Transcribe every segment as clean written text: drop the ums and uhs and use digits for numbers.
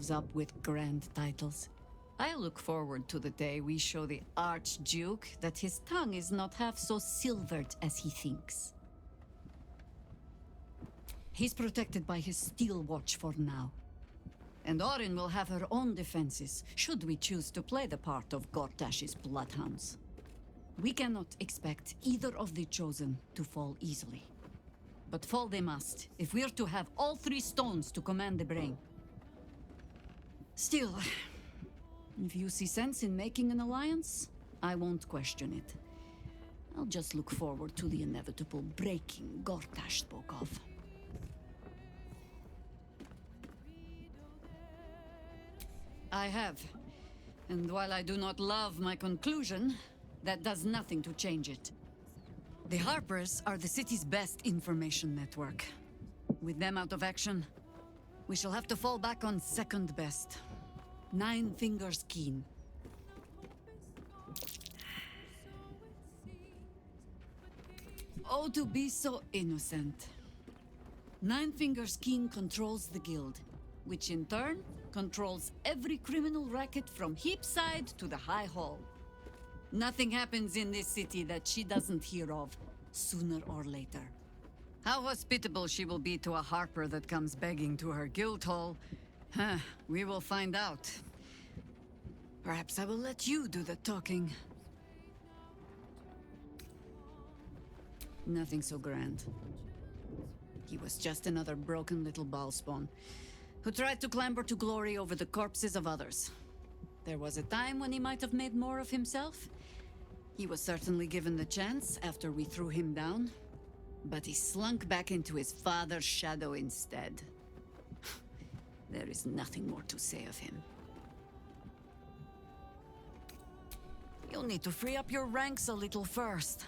themselves up with grand titles. I look forward to the day we show the Archduke that his tongue is not half so silvered as he thinks. He's protected by his steel watch for now. And Orin will have her own defenses, should we choose to play the part of Gortash's bloodhounds. We cannot expect either of the Chosen to fall easily. But fall they must, if we're to have all 3 stones to command the brain. Still, if you see sense in making an alliance, I won't question it. I'll just look forward to the inevitable breaking Gortash spoke of. I have. And while I do not love my conclusion, that does nothing to change it. The Harpers are the city's best information network. With them out of action, we shall have to fall back on second best. 9 Fingers Keen. Oh, to be so innocent. 9 Fingers Keen controls the guild, which in turn controls every criminal racket from Heapside to the High Hall. Nothing happens in this city that she doesn't hear of, sooner or later. How hospitable she will be to a Harper that comes begging to her guild hall, we will find out. Perhaps I will let you do the talking. Nothing so grand. He was just another broken little ballspawn who tried to clamber to glory over the corpses of others. There was a time when he might have made more of himself. He was certainly given the chance after we threw him down, but he slunk back into his father's shadow instead. There is nothing more to say of him. You'll need to free up your ranks a little first.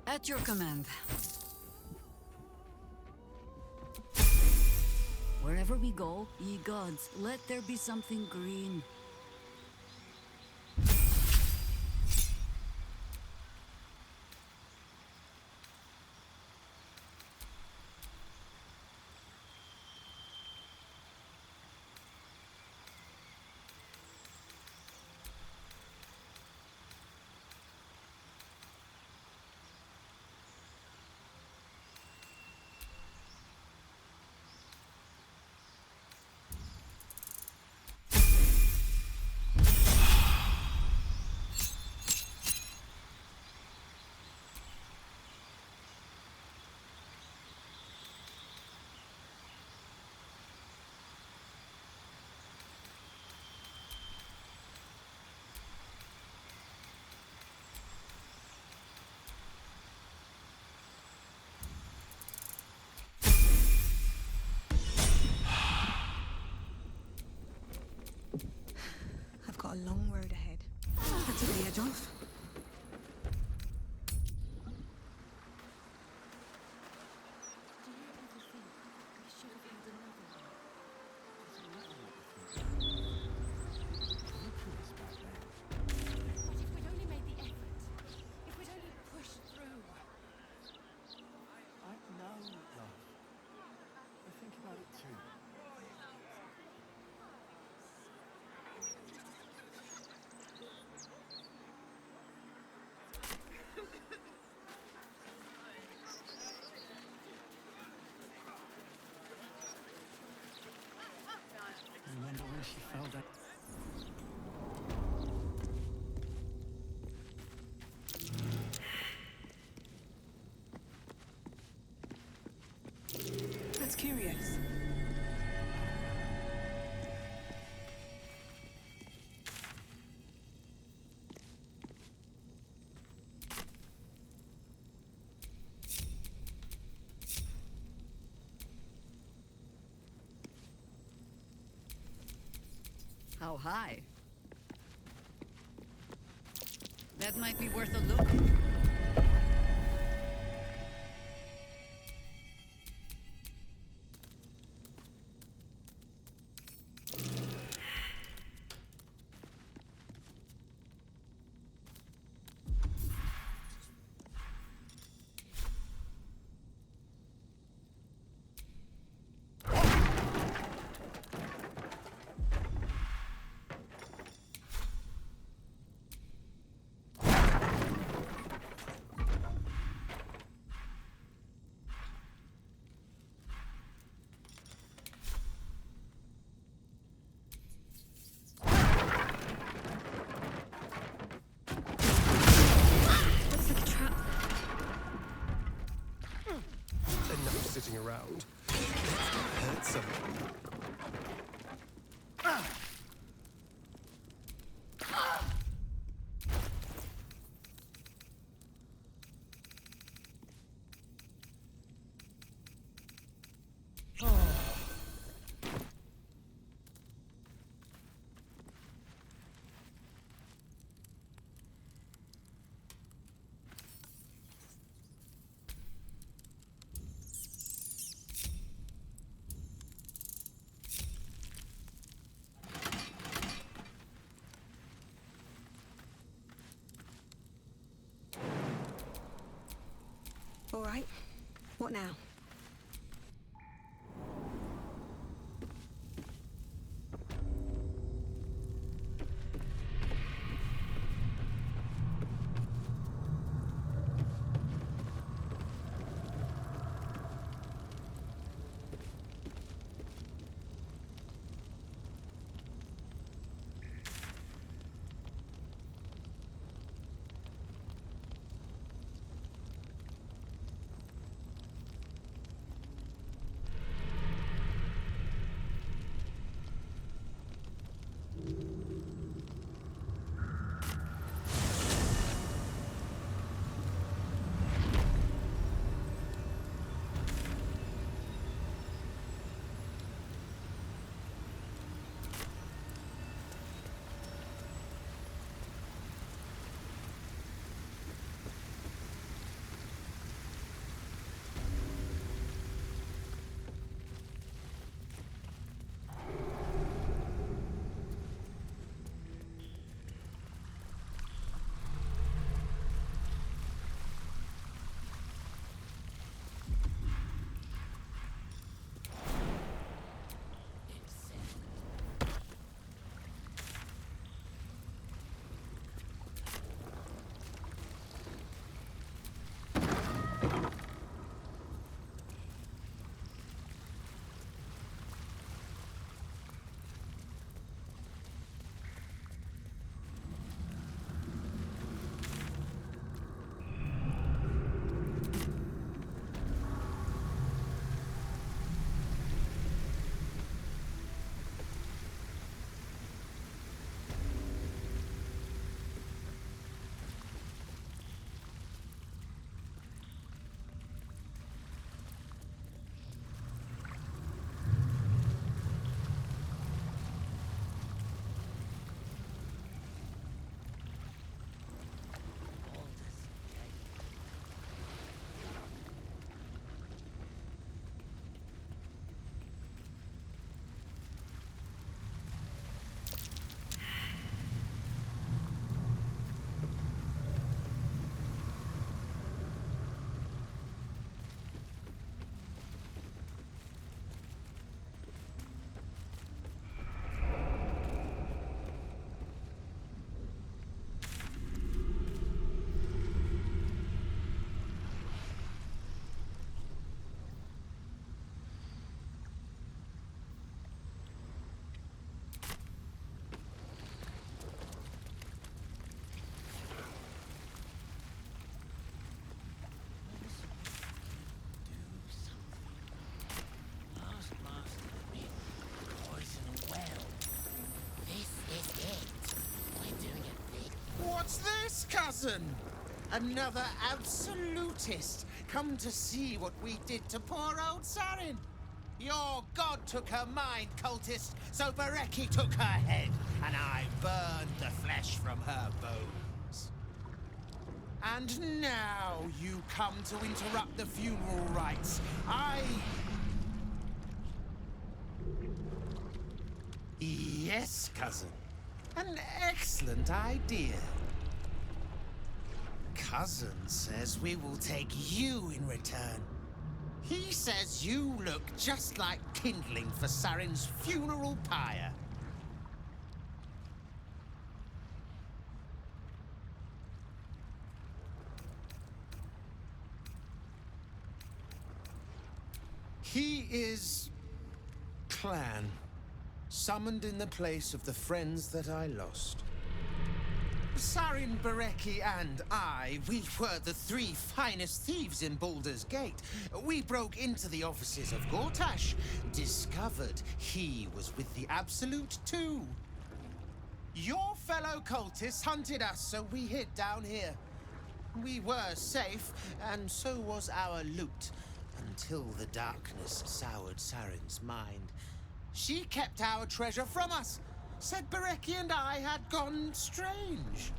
At your command. Wherever we go, ye gods, let there be something green. Got a long road ahead. That's a edge off. Remember when she fell down? That's curious. How high? That might be worth a look. sitting around. Hurt someone. All right. What now? What's this, cousin? Another absolutist come to see what we did to poor old Sarin. Your god took her mind, cultist, so Bereki took her head, and I burned the flesh from her bones. And now you come to interrupt the funeral rites. Yes, cousin. An excellent idea. Cousin says we will take you in return. He says you look just like kindling for Sarin's funeral pyre. He is clan, summoned in the place of the friends that I lost. Sarin, Bereki, and I, we were the three finest thieves in Baldur's Gate. We broke into the offices of Gortash, discovered he was with the Absolute too. Your fellow cultists hunted us, so we hid down here. We were safe, and so was our loot, until the darkness soured Sarin's mind. She kept our treasure from us, said Bereki and I had gone strange.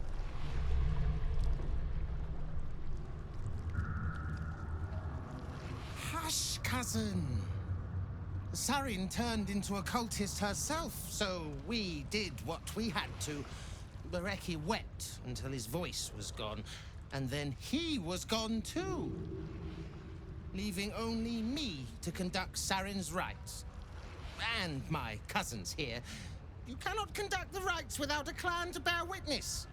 Hush, cousin. Sarin turned into a cultist herself, so we did what we had to. Bereki wept until his voice was gone, and then he was gone too, leaving only me to conduct Sarin's rites. And my cousins here. You cannot conduct the rites without a clan to bear witness,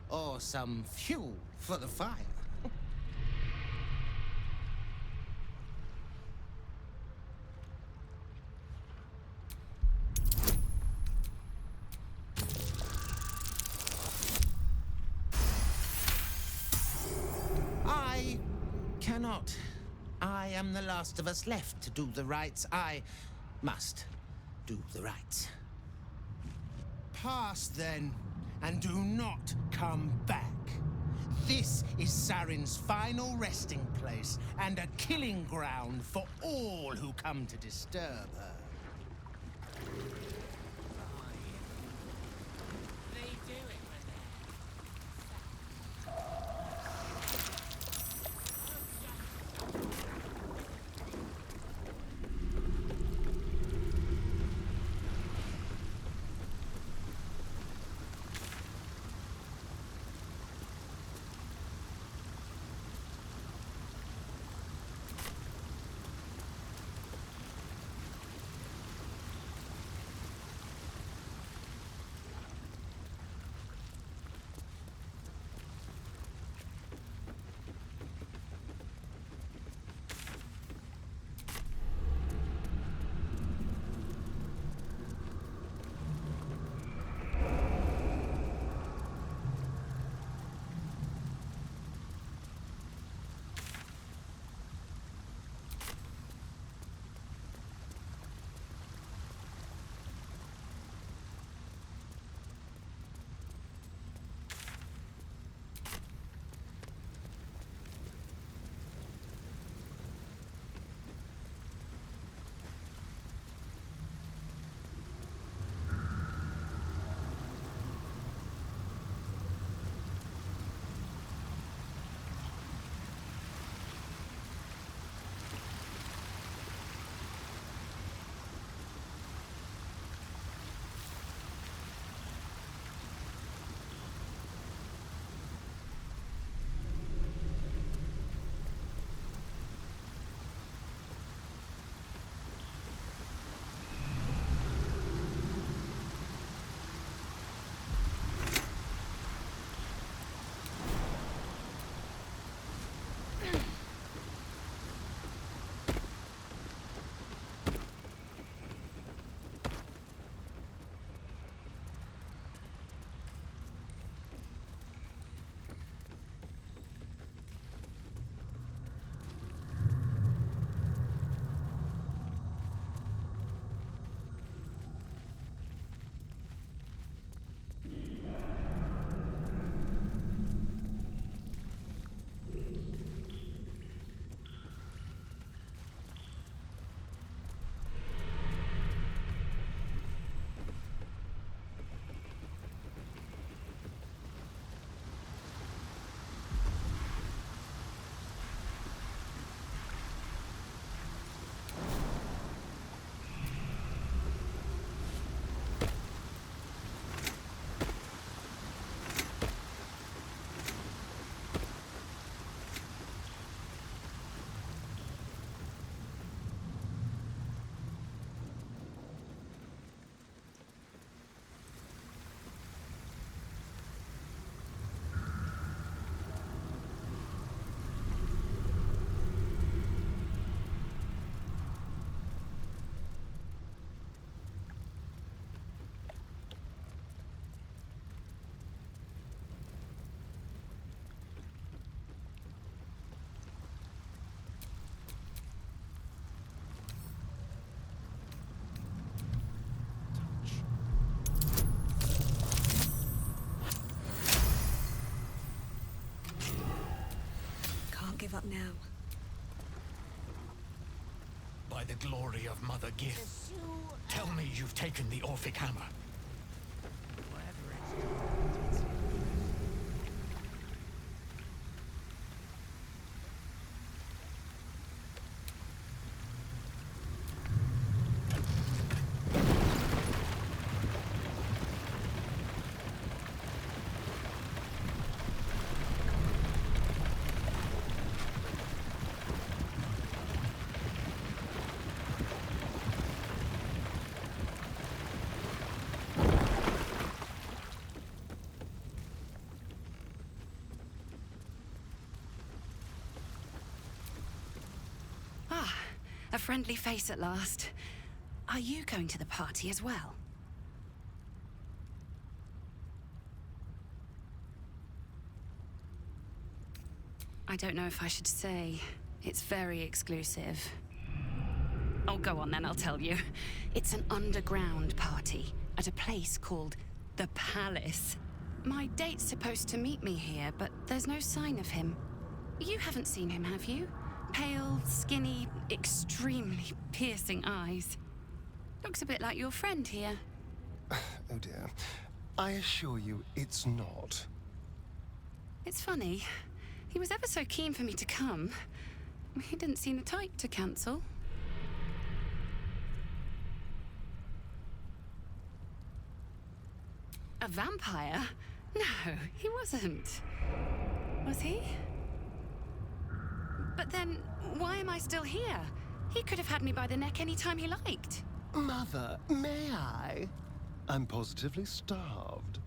or some fuel for the fire. I cannot. I am the last of us left to do the rites. I must do the rites. Pass then, and do not come back. This is Sarin's final resting place, and a killing ground for all who come to disturb her. up now? By the glory of Mother Gith, tell me you've taken the Orphic Hammer. A friendly face at last. Are you going to the party as well? I don't know if I should say. It's very exclusive. Oh, go on then, I'll tell you. It's an underground party at a place called the Palace. My date's supposed to meet me here, but there's no sign of him. You haven't seen him, have you? Pale, skinny, extremely piercing eyes. Looks a bit like your friend here. Oh dear. I assure you, it's not. It's funny. He was ever so keen for me to come. He didn't seem the type to cancel. A vampire? No, he wasn't. Was he? But then, why am I still here? He could have had me by the neck any time he liked. Mother, may I? I'm positively starved.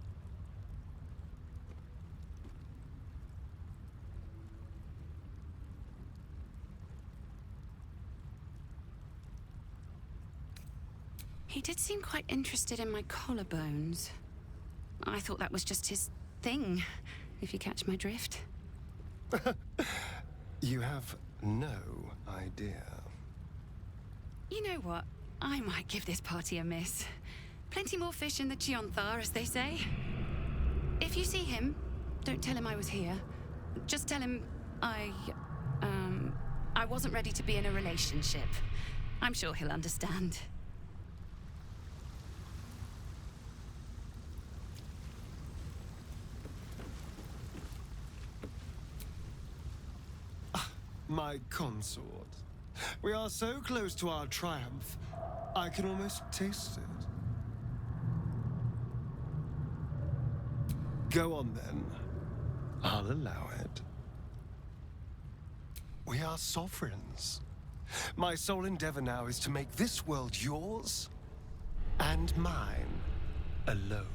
He did seem quite interested in my collarbones. I thought that was just his thing, if you catch my drift. You have no idea. You know what? I might give this party a miss. Plenty more fish in the Chionthar, as they say. If you see him, don't tell him I was here. Just tell him I wasn't ready to be in a relationship. I'm sure he'll understand. My consort. We are so close to our triumph, I can almost taste it. Go on then. I'll allow it. We are sovereigns. My sole endeavor now is to make this world yours and mine alone.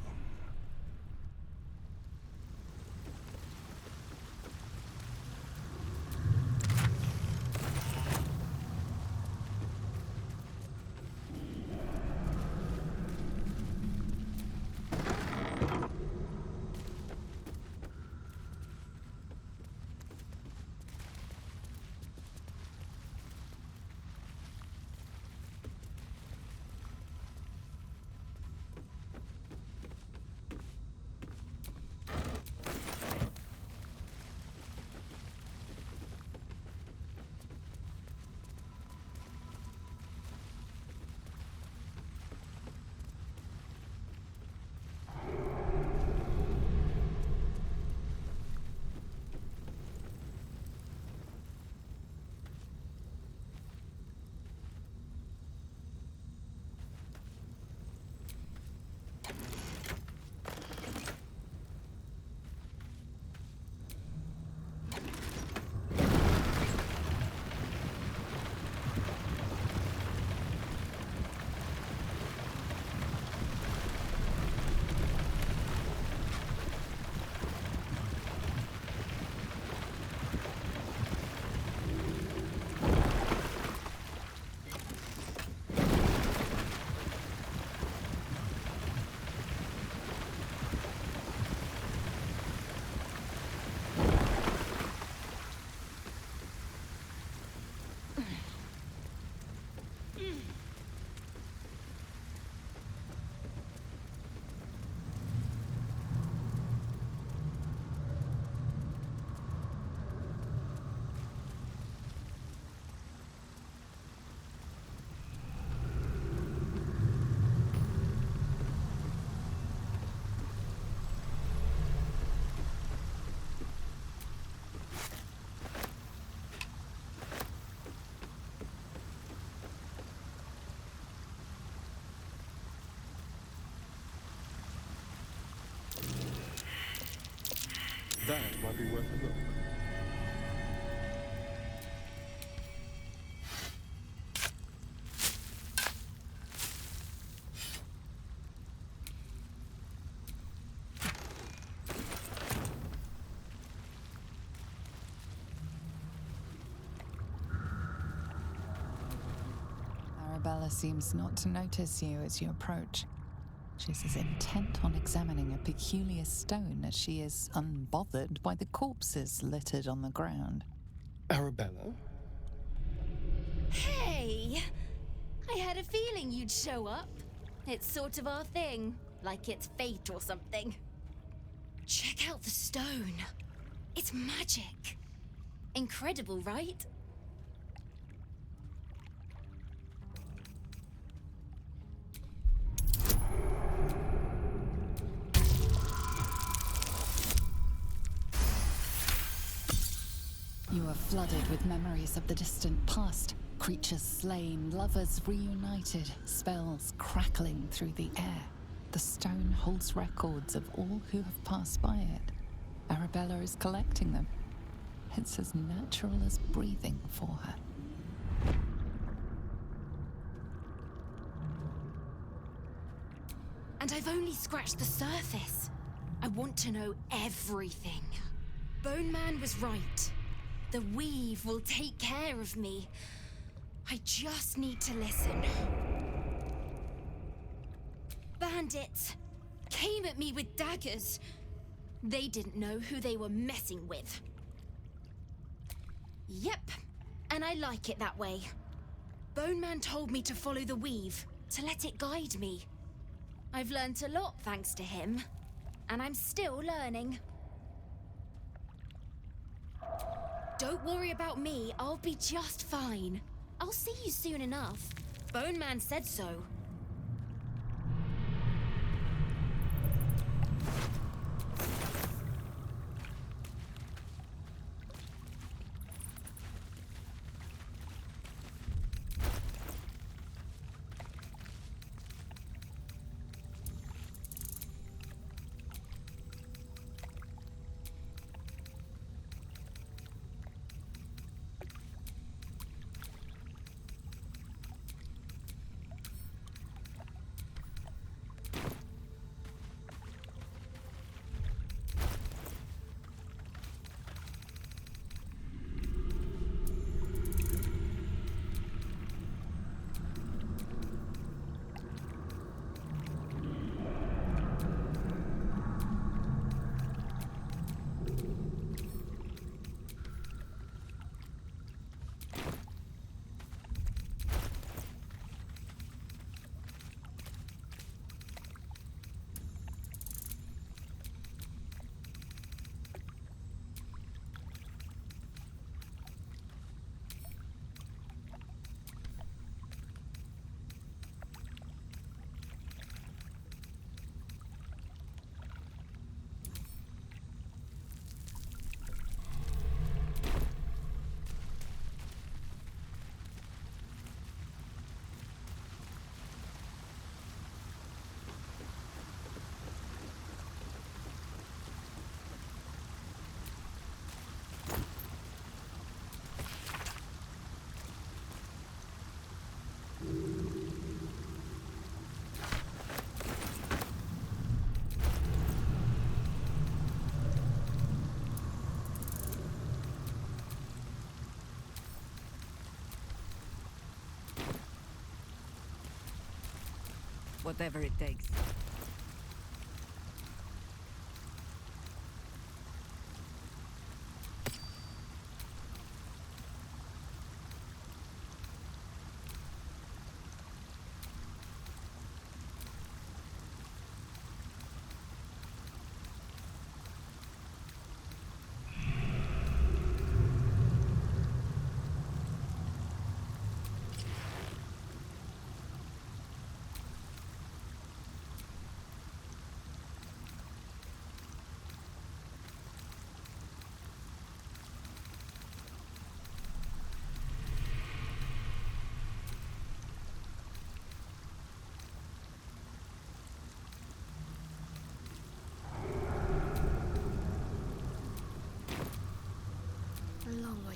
That might be worth a look. Arabella seems not to notice you as you approach. She's as intent on examining a peculiar stone as she is unbothered by the corpses littered on the ground. Arabella? Hey! I had a feeling you'd show up. It's sort of our thing, like it's fate or something. Check out the stone. It's magic. Incredible, right? You are flooded with memories of the distant past. Creatures slain, lovers reunited, spells crackling through the air. The stone holds records of all who have passed by it. Arabella is collecting them. It's as natural as breathing for her. And I've only scratched the surface. I want to know everything. Bone Man was right. The weave will take care of me. I just need to listen. Bandits came at me with daggers. They didn't know who they were messing with. Yep, and I like it that way. Bone Man told me to follow the weave, to let it guide me. I've learnt a lot thanks to him, and I'm still learning. Don't worry about me, I'll be just fine. I'll see you soon enough. Bone Man said so. Whatever it takes.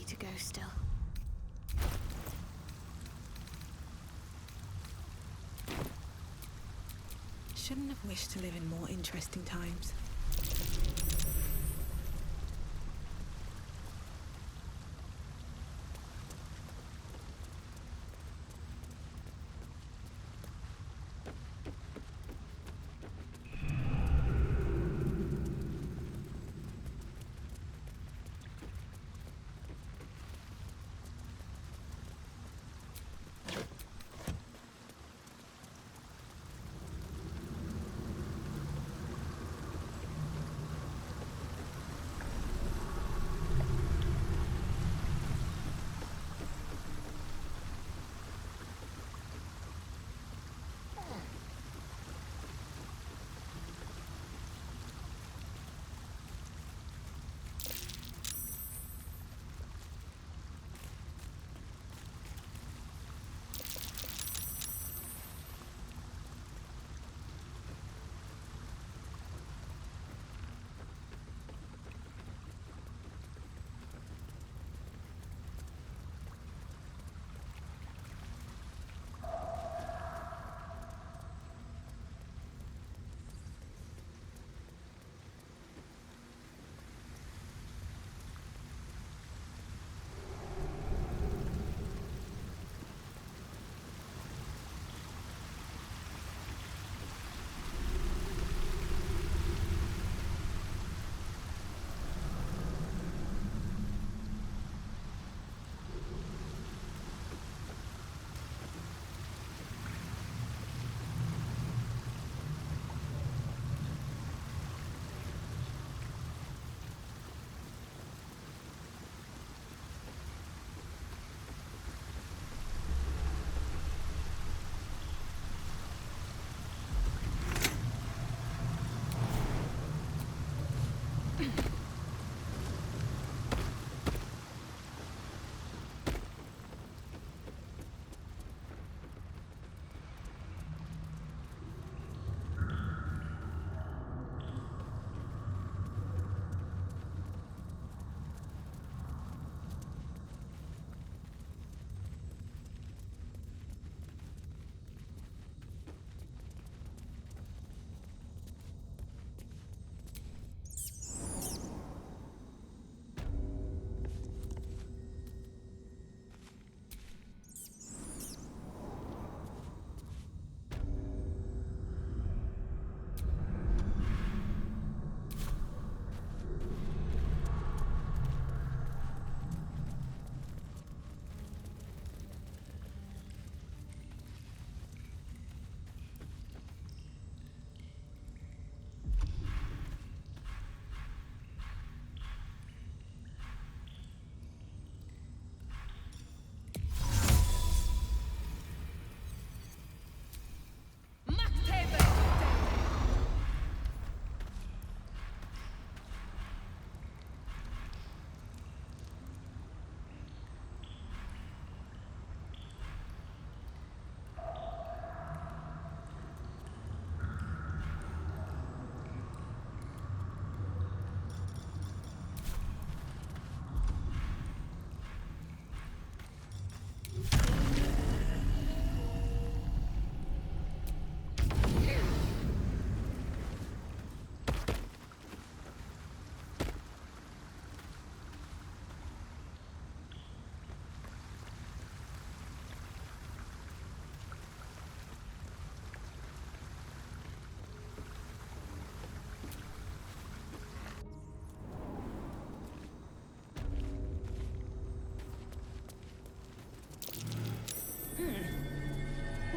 to go still. Shouldn't have wished to live in more interesting times.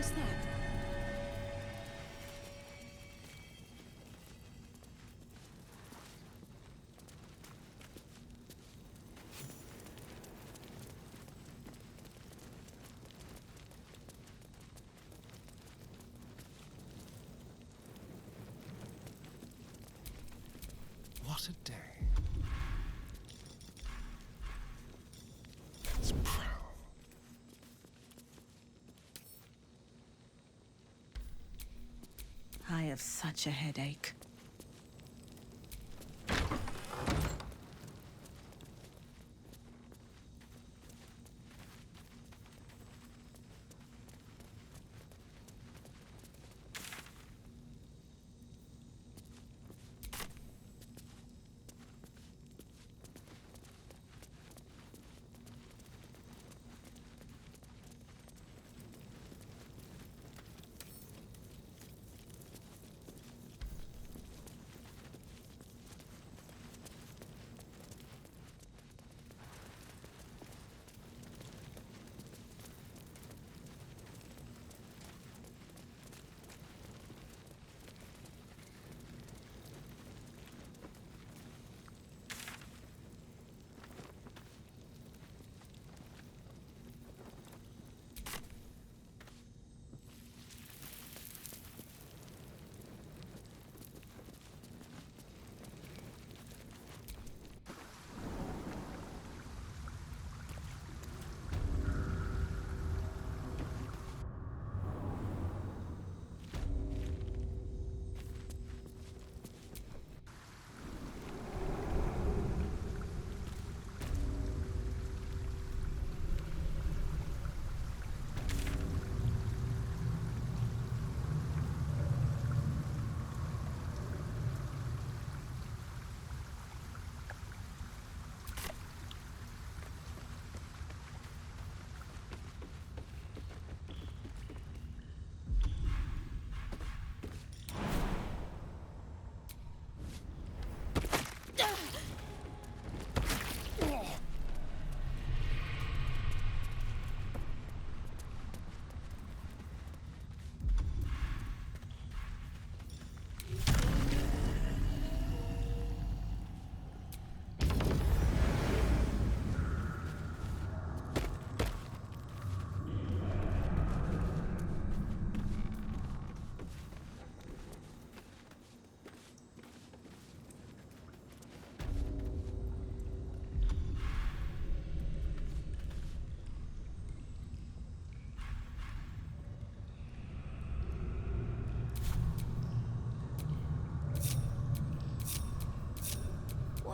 What's that? What a day. It's proud. I have such a headache.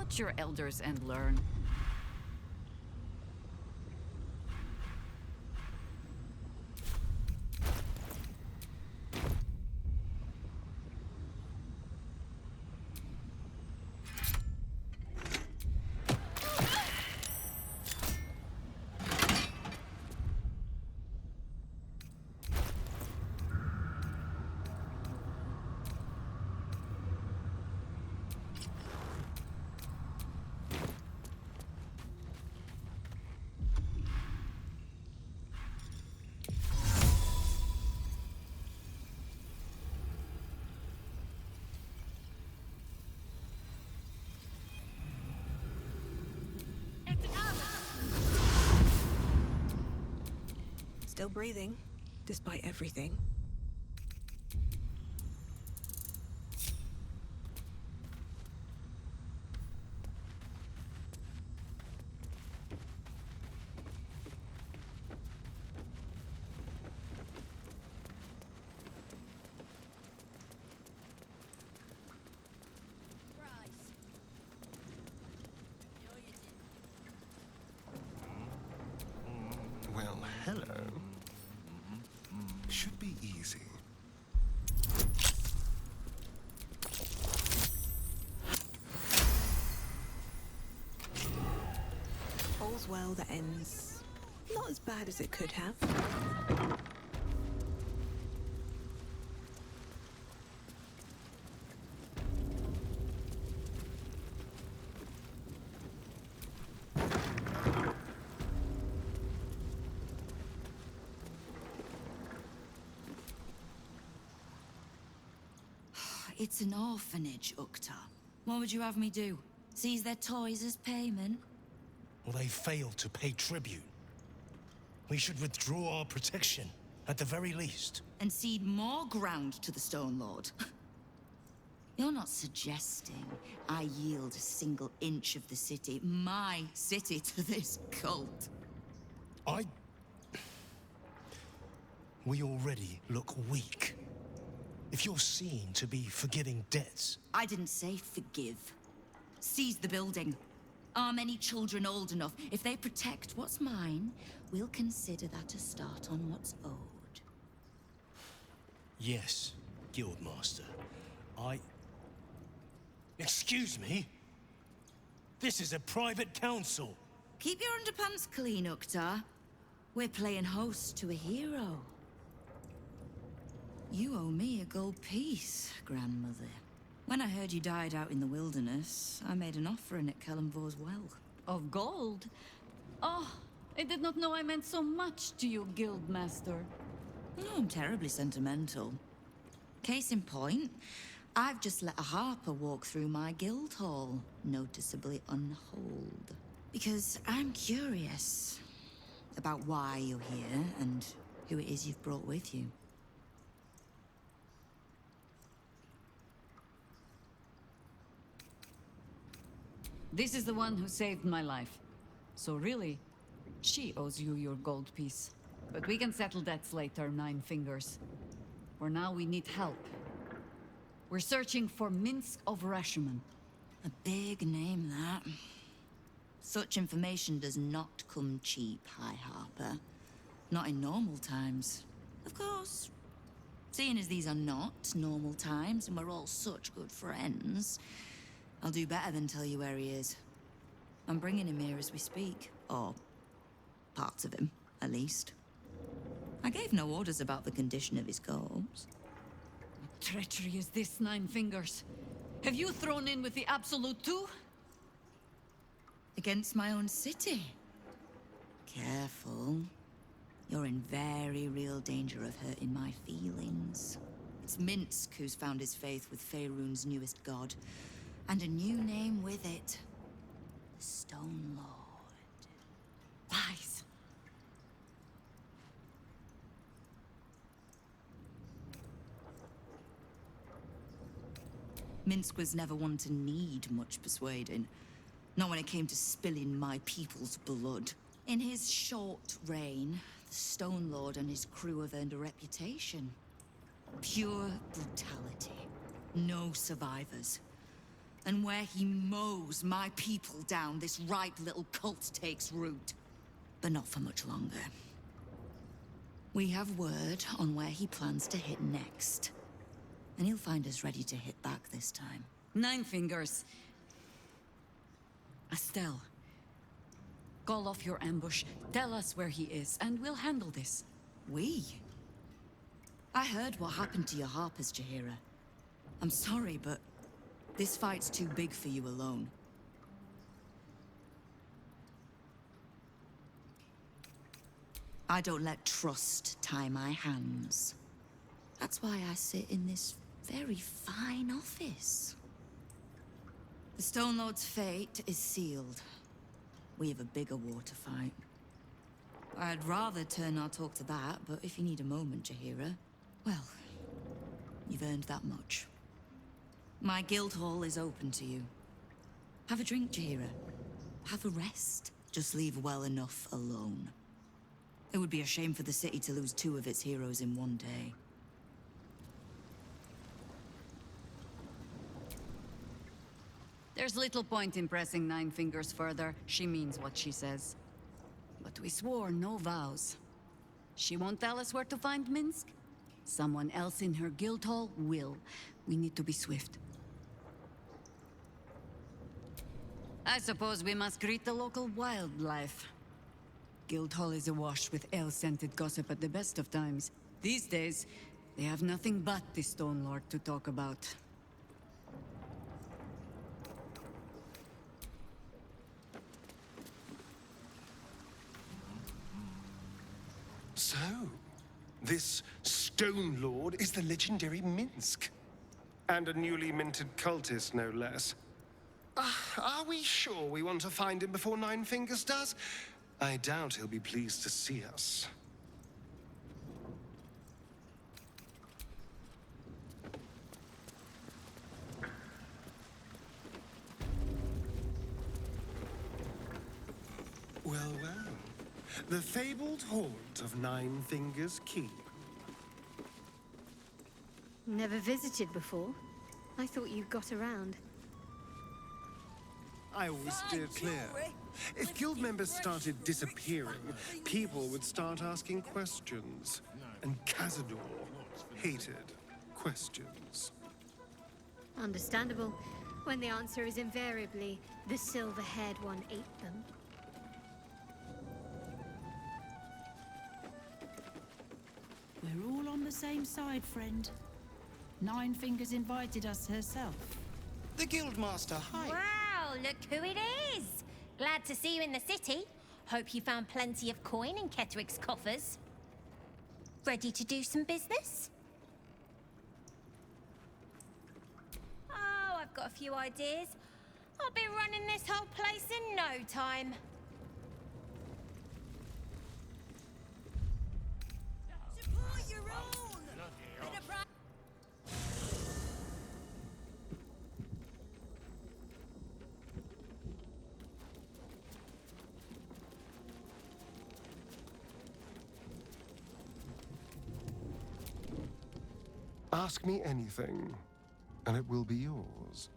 Watch your elders and learn. Still breathing, despite everything. Well, hello. Should be easy. All's well that ends not as bad as it could have. It's an orphanage, Ukta. What would you have me do? Seize their toys as payment? Well, they failed to pay tribute. We should withdraw our protection, at the very least. And cede more ground to the Stone Lord? You're not suggesting I yield a single inch of the city, my city, to this cult? We already look weak. If you're seen to be forgiving debts... I didn't say forgive. Seize the building. Arm any children old enough. If they protect what's mine, we'll consider that a start on what's owed. Yes, Guildmaster. Excuse me? This is a private council. Keep your underpants clean, Ukta. We're playing host to a hero. You owe me a gold piece, grandmother. When I heard you died out in the wilderness, I made an offering at Kelemvor's well. Of gold? Oh, I did not know I meant so much to you, Guildmaster. No, I'm terribly sentimental. Case in point, I've just let a harper walk through my guild hall, noticeably unholed. Because I'm curious about why you're here and who it is you've brought with you. This is the one who saved my life. So really, she owes you your gold piece. But we can settle debts later, Nine Fingers. For now, we need help. We're searching for Minsk of Rashomon. A big name, that. Such information does not come cheap, High Harper. Not in normal times. Of course. Seeing as these are not normal times and we're all such good friends, I'll do better than tell you where he is. I'm bringing him here as we speak. Or parts of him, at least. I gave no orders about the condition of his corpse. What treachery is this, Nine Fingers? Have you thrown in with the Absolute too? Against my own city? Careful. You're in very real danger of hurting my feelings. It's Minsk who's found his faith with Faerun's newest god. And a new name with it. The Stone Lord. Lies. Minsk was never one to need much persuading. Not when it came to spilling my people's blood. In his short reign, the Stone Lord and his crew have earned a reputation. Pure brutality. No survivors. And where he mows my people down, this right little cult takes root. But not for much longer. We have word on where he plans to hit next. And he'll find us ready to hit back this time. Nine Fingers. Estelle. Call off your ambush, tell us where he is, and we'll handle this. We? I heard what happened to your harpers, Jaheira. I'm sorry, but this fight's too big for you alone. I don't let trust tie my hands. That's why I sit in this very fine office. The Stone Lord's fate is sealed. We have a bigger war to fight. I'd rather turn our talk to that, but if you need a moment, Jaheira, well, you've earned that much. My guild hall is open to you. Have a drink, Jaheira. Have a rest. Just leave well enough alone. It would be a shame for the city to lose 2 of its heroes in one day. There's little point in pressing Nine Fingers further. She means what she says. But we swore no vows. She won't tell us where to find Minsk. Someone else in her guild hall will. We need to be swift. I suppose we must greet the local wildlife. Guildhall is awash with ale-scented gossip at the best of times. These days, they have nothing but the Stone Lord to talk about. So, this Stone Lord is the legendary Minsk. And a newly minted cultist, no less. Are we sure we want to find him before Nine Fingers does? I doubt he'll be pleased to see us. Well, well. The fabled haunt of Nine Fingers Keep. Never visited before. I thought you got around. I always steer clear. If guild members started disappearing, people would start asking questions. And Cazador hated questions. Understandable, when the answer is invariably, the silver-haired one ate them. We're all on the same side, friend. Nine Fingers invited us herself. The Guildmaster, hi. Wow, look who it is! Glad to see you in the city. Hope you found plenty of coin in Ketwick's coffers. Ready to do some business? Oh, I've got a few ideas. I'll be running this whole place in no time. Support your own! Ask me anything, and it will be yours.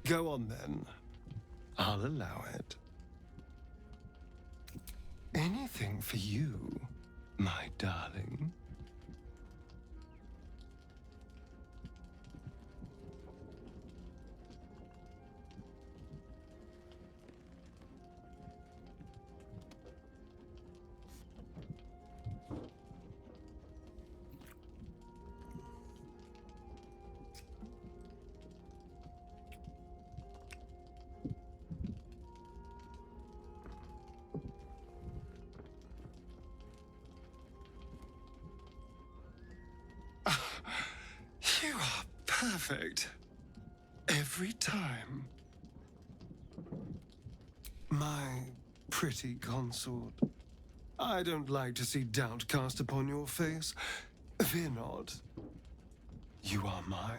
Go on, then. I'll allow it. Anything for you, my darling. You are perfect. Every time. My pretty consort. I don't like to see doubt cast upon your face. Fear not. You are mine.